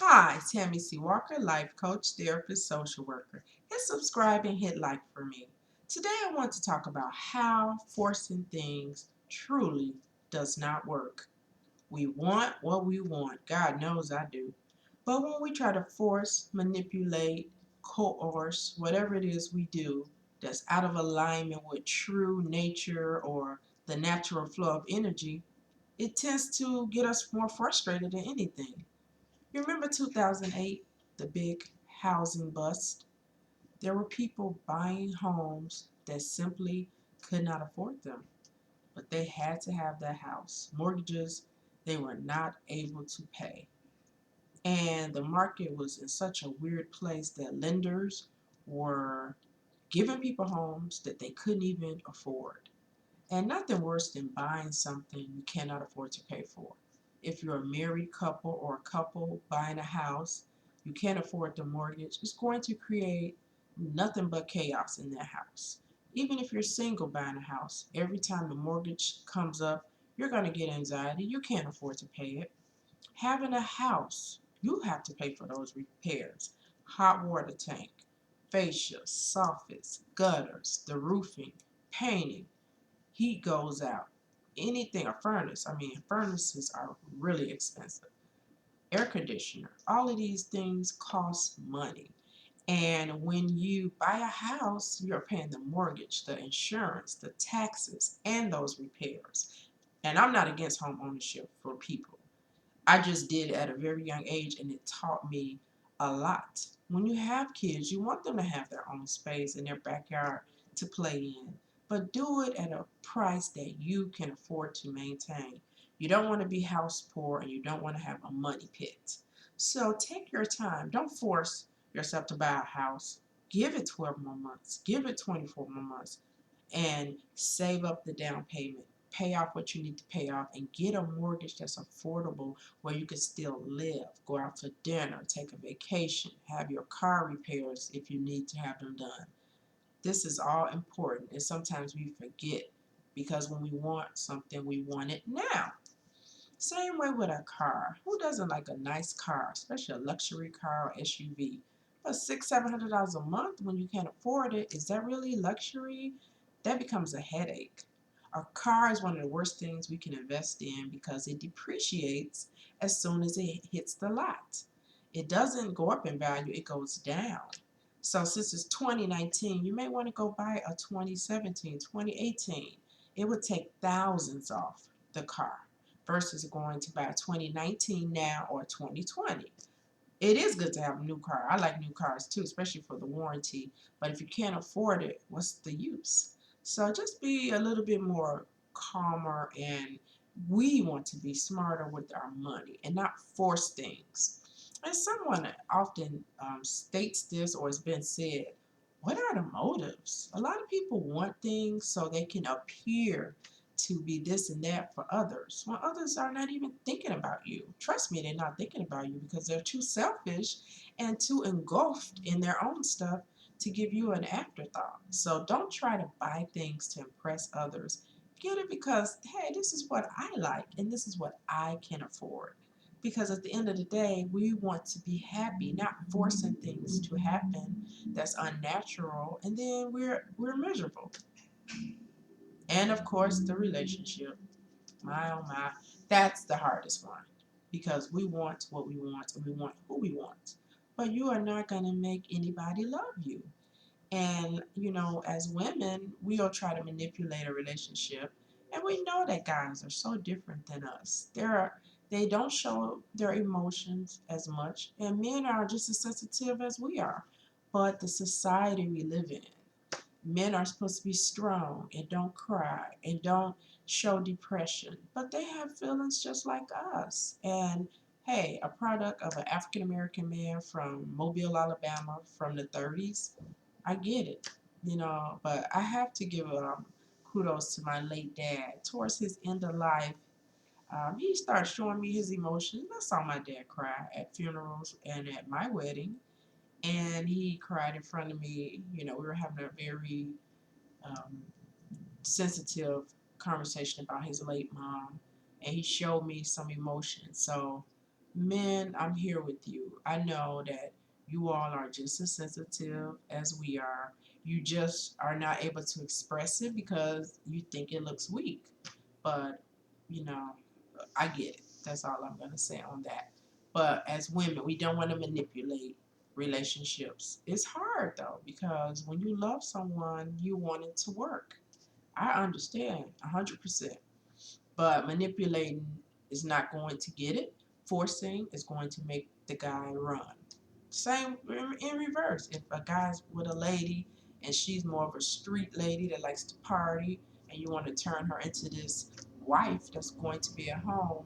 Hi, Tammy C. Walker, life coach, therapist, social worker. Hit subscribe and hit like for me. Today I want to talk about how forcing things truly does not work. We want what we want. God knows I do. But when we try to force, manipulate, coerce, whatever it is we do that's out of alignment with true nature or the natural flow of energy, it tends to get us more frustrated than anything. You remember 2008, the big housing bust? There were people buying homes that simply could not afford them, but they had to have that house. Mortgages they were not able to pay. And the market was in such a weird place that lenders were giving people homes that they couldn't even afford. And nothing worse than buying something you cannot afford to pay for. If you're a married couple or a couple buying a house, you can't afford the mortgage, it's going to create nothing but chaos in that house. Even if you're single buying a house, every time the mortgage comes up, you're going to get anxiety. You can't afford to pay it. Having a house, you have to pay for those repairs. Hot water tank, facias, soffits, gutters, the roofing, painting, heat goes out. Anything, a furnace, furnaces are really expensive. Air conditioner, all of these things cost money. And when you buy a house, you're paying the mortgage, the insurance, the taxes, and those repairs. And I'm not against home ownership for people. I just did it at a very young age and it taught me a lot. When you have kids, you want them to have their own space in their backyard to play in, but do it at a price that you can afford to maintain. You don't want to be house poor and you don't want to have a money pit. So take your time. Don't force yourself to buy a house. Give it 12 more months. Give it 24 more months and save up the down payment, pay off what you need to pay off, and get a mortgage that's affordable where you can still live, go out to dinner, take a vacation, have your car repairs if you need to have them done. This is all important, and sometimes we forget because when we want something, we want it now. Same way with a car. Who doesn't like a nice car, especially a luxury car or SUV? But $600, $700 a month when you can't afford it, is that really luxury? That becomes a headache. A car is one of the worst things we can invest in because it depreciates as soon as it hits the lot. It doesn't go up in value, it goes down. So since it's 2019, you may want to go buy a 2017, 2018. It would take thousands off the car versus going to buy a 2019 now or 2020. It is good to have a new car. I like new cars too, especially for the warranty. But if you can't afford it, what's the use? So just be a little bit more calmer, and we want to be smarter with our money and not force things. And someone often states this, or it's been said, what are the motives? A lot of people want things so they can appear to be this and that for others when others are not even thinking about you. Trust me, they're not thinking about you because they're too selfish and too engulfed in their own stuff to give you an afterthought. So don't try to buy things to impress others. Get it because, hey, this is what I like and this is what I can afford. Because at the end of the day, we want to be happy, not forcing things to happen that's unnatural, and then we're miserable. And of course, the relationship. My oh my, that's the hardest one because we want what we want and we want who we want. But you are not going to make anybody love you. And, as women, we'll try to manipulate a relationship. And we know that guys are so different than us. They don't show their emotions as much. And men are just as sensitive as we are. But the society we live in, men are supposed to be strong and don't cry and don't show depression, but they have feelings just like us. And hey, a product of an African American man from Mobile, Alabama from the 30s, I get it, but I have to give kudos to my late dad. Towards his end of life, he started showing me his emotions. I saw my dad cry at funerals and at my wedding, and he cried in front of me. We were having a very um, sensitive conversation about his late mom, and he showed me some emotion. So Men, I'm here with you. I know that you all are just as sensitive as we are. You just are not able to express it because you think it looks weak. But, you know, I get it. That's all I'm going to say on that. But as women, we don't want to manipulate relationships. It's hard though, because when you love someone, you want it to work. I understand 100%. But manipulating is not going to get it. Forcing is going to make the guy run. Same in reverse. If a guy's with a lady and she's more of a street lady that likes to party, and you want to turn her into this wife that's going to be at home,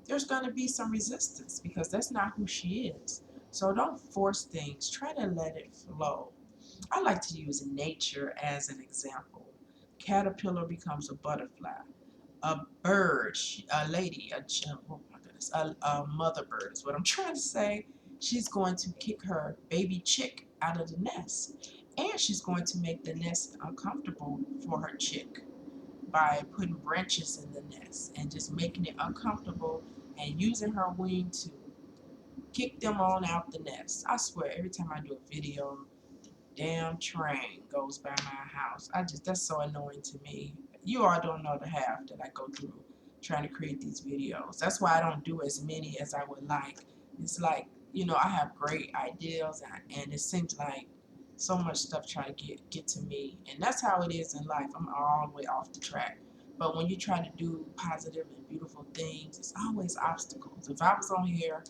there's going to be some resistance because that's not who she is. So don't force things. Try to let it flow. I like to use nature as an example. Caterpillar becomes a butterfly. A bird, a lady, oh my goodness, a mother bird is what I'm trying to say. She's going to kick her baby chick out of the nest, and she's going to make the nest uncomfortable for her chick by putting branches in the nest and just making it uncomfortable and using her wing to kick them on out the nest. I swear, every time I do a video, damn train goes by my house. That's so annoying to me. You all don't know the half that I go through trying to create these videos. That's why I don't do as many as I would like. It's like, I have great ideas, and it seems like so much stuff try to get to me. And that's how it is in life. I'm all the way off the track. But when you try to do positive and beautiful things, it's always obstacles. If I was on here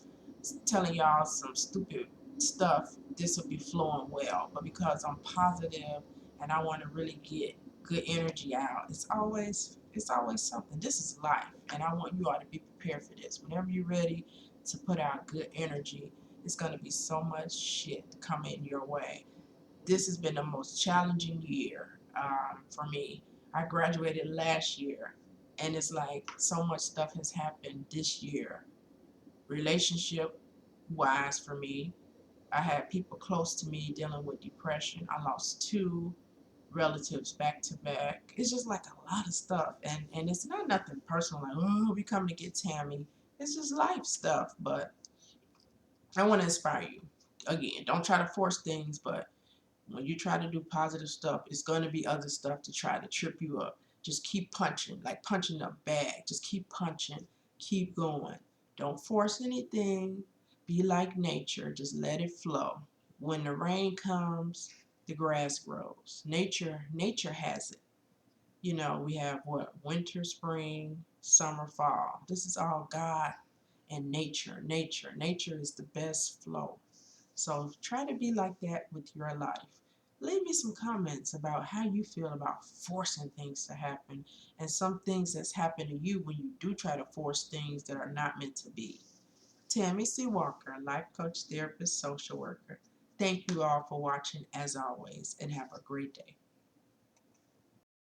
telling y'all some stupid stuff, this will be flowing well. But because I'm positive and I want to really get good energy out, it's always something. This is life, and I want you all to be prepared for this. Whenever you're ready to put out good energy, it's going to be so much shit coming your way. This has been the most challenging year for me. I graduated last year, and it's like so much stuff has happened this year, relationship wise for me. I had people close to me dealing with depression. I lost two relatives back to back. It's just like a lot of stuff. And it's not nothing personal like, oh, we come to get Tammy. It's just life stuff. But I want to inspire you. Again, don't try to force things, but when you try to do positive stuff, it's going to be other stuff to try to trip you up. Just keep punching, like punching a bag. Just keep punching. Keep going. Don't force anything. Be like nature. Just let it flow. When the rain comes, the grass grows. Nature has it. We have what? Winter, spring, summer, fall. This is all God and nature. Nature is the best flow. So try to be like that with your life. Leave me some comments about how you feel about forcing things to happen and some things that's happened to you when you do try to force things that are not meant to be. Tammy C. Walker, life coach, therapist, social worker. Thank you all for watching as always, and have a great day.